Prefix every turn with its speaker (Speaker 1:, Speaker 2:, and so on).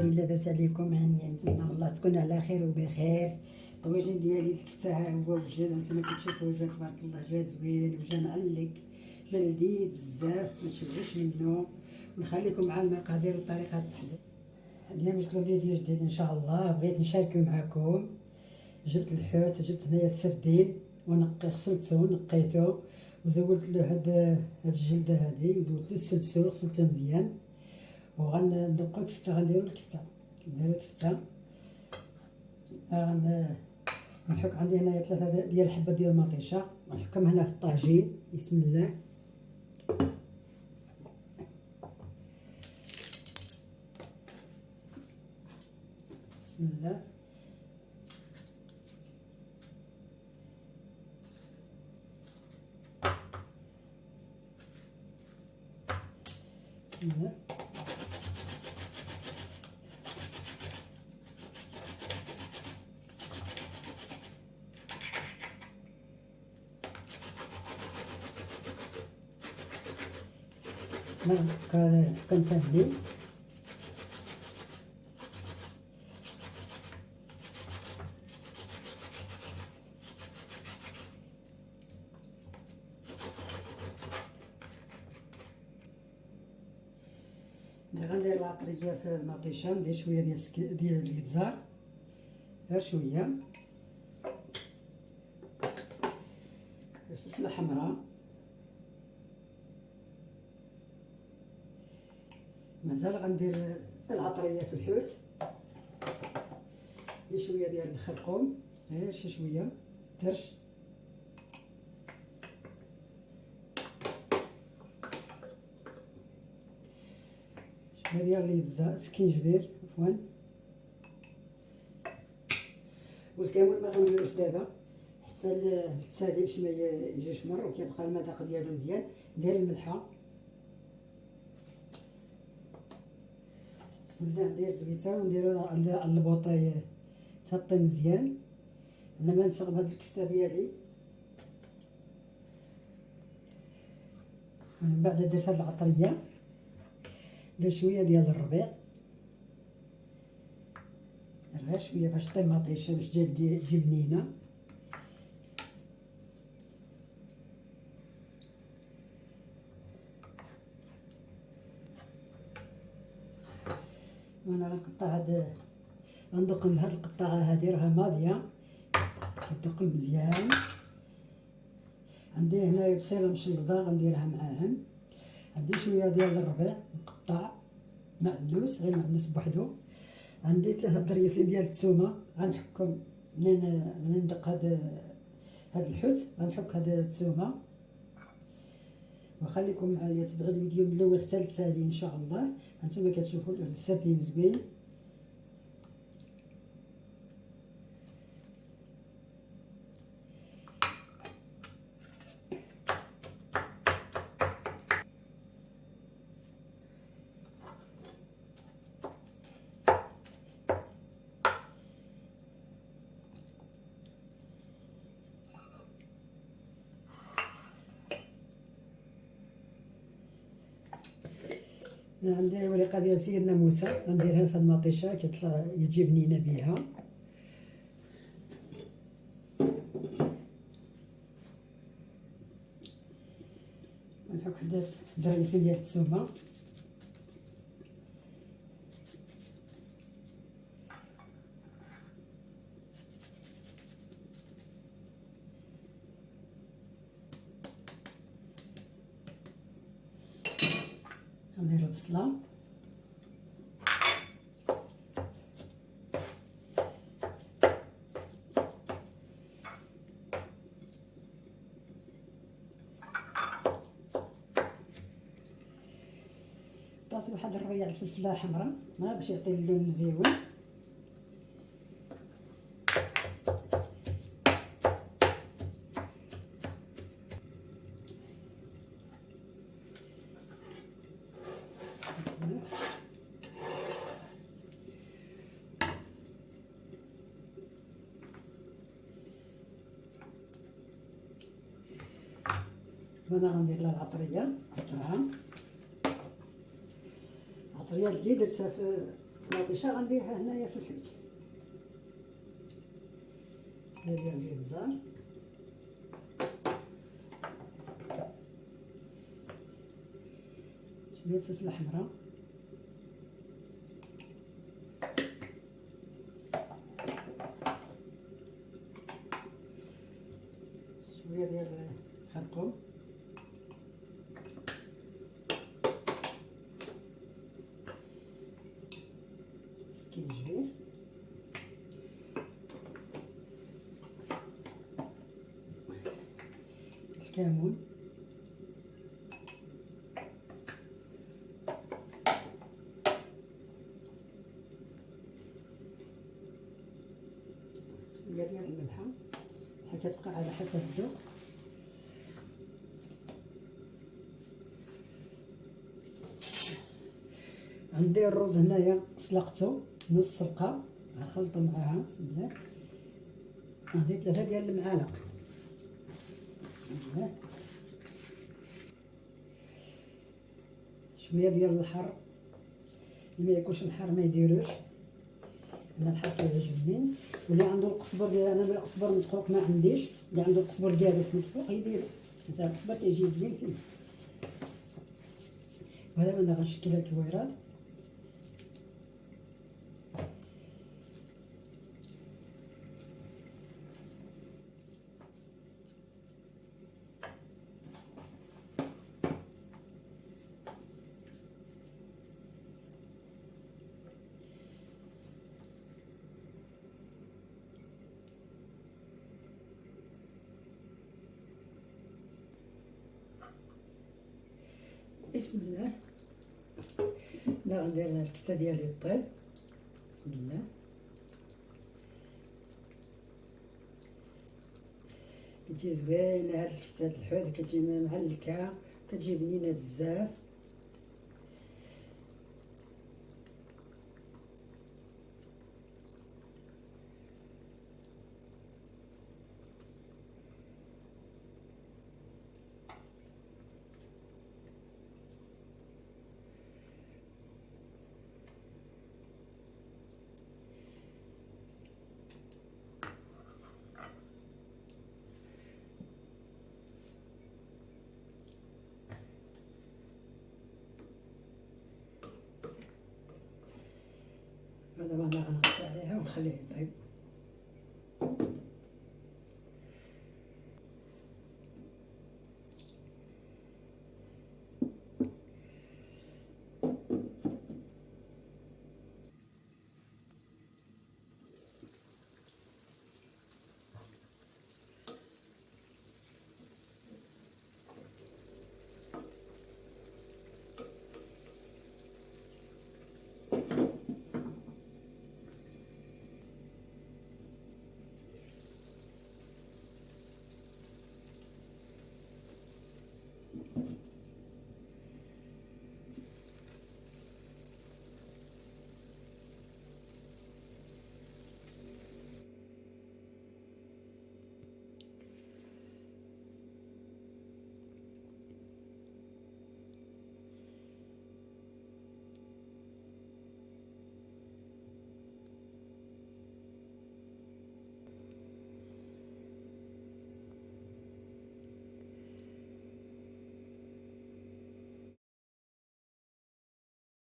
Speaker 1: اخويا، لاباس عليكم؟ نتمنى الله تكون على خير وبخير. الطويجين ديالي الكفته ها هو وجا، نتوما كتشوفوا وجا تبارك الله، جا زوين وجا معلق، جا لذيذ بزاف، ما تشبعوش منه. ونخليكم مع المقادير وطريقه التحضير. اليوم جبت فيديو جديد ان شاء الله، بغيت نشاركه معكم. جبت الحوت، جبت هنايا السردين غسلته ونقيته وزولت له هاد الجلده هادي، وزولت له السلسل غسلته مزيان. وغنبقاو الكفته، غنديرو الكفته غنحك. عندي هنايا 3 ديال الحبات ديال المطيشه، غنحكهم هنا في الطاجين. بسم الله. بسم الله. بسم الله. كان كاملين. غندير العطريه في المطيشه، ندير شويه ديال الابزار، غير شويه الفلفله حمراء، مازال غندير العطريه في الحوت، ندير شويه ديال الخرقوم، غير شي شويه درش، شويه ديال الابزار سكينجبير عفوا. والكمون ما غنديروش دابا حتى التسالي باش ما يجيش مر وكيبقى المذاق ديالو مزيان. ندير الملحه. بسم الله. ندير الزبيته ونديرو على البوطاي تطي مزيان. انا ما نسغم هاد الكفته ديالي. من بعد درت هاد العطريه، ندير شويه ديال الربيع، غير شويه باش طيب مطيشه باش تجي بنينه. وانا غنقطع غندقم هاد القطاعه هادي، راها ماضيه، كتدقم مزيان. عندي هنايا بصيله مشلضه غنديرها معاهم. عندي شويه ديال الربيع مقطع، معدوس غير معدوس بوحدو. عندي 3 ضريسين ديال الثومه غنحكهم. منين ندق هاد الحوت غنحك هاد الثومه. وخليكم معايا، تبعوا الفيديو من الاول حتى للتالي ان شاء الله. هانتوما كتشوفوا السردين زوين. عندي ورقه ديال سيدنا موسى غنديرها في المطيشه، كتطلع يجي بنينه بها. نحك حدات ضريسين ديال الثومه. ندير البصله، طاسه واحد الربيع الفلفله حمراء باش يعطي اللون مزيون. وانا غندير لها العطريه، العطريه اللي درتها مطيشه غنديرها هنايا في الحيط. هذه الابزار شويه الفلفله حمراء، شويه ديال الخرقوم، سكينجبير، الكمون، شويه ديال الملحه، كتبقى على حسب الذوق. عندي الرز هنايا سلقته نص سلقه، غنخلطو معاها بسم الله. غندير 3 ديال المعالق بسم الله. شويه ديال الحر، اللي ما ياكلش الحار ما يديروش، انا الحار كيعجبني. واللي عنده القزبر ديال انا القزبر مدقوق ما عنديش، اللي عنده القزبر جالس مدقوق يدير، حيت القزبر كيجي زوين فيه. وهذا انا غنشكلها كويرات. بسم الله. لا غندير الكفته ديالي طيب بسم الله. كتجي زوينه هاد الكفته د الحوت، كتجي معلكه، كتجي بنينه بزاف. دابا انا غنغطي عليها ونخليه يطيب.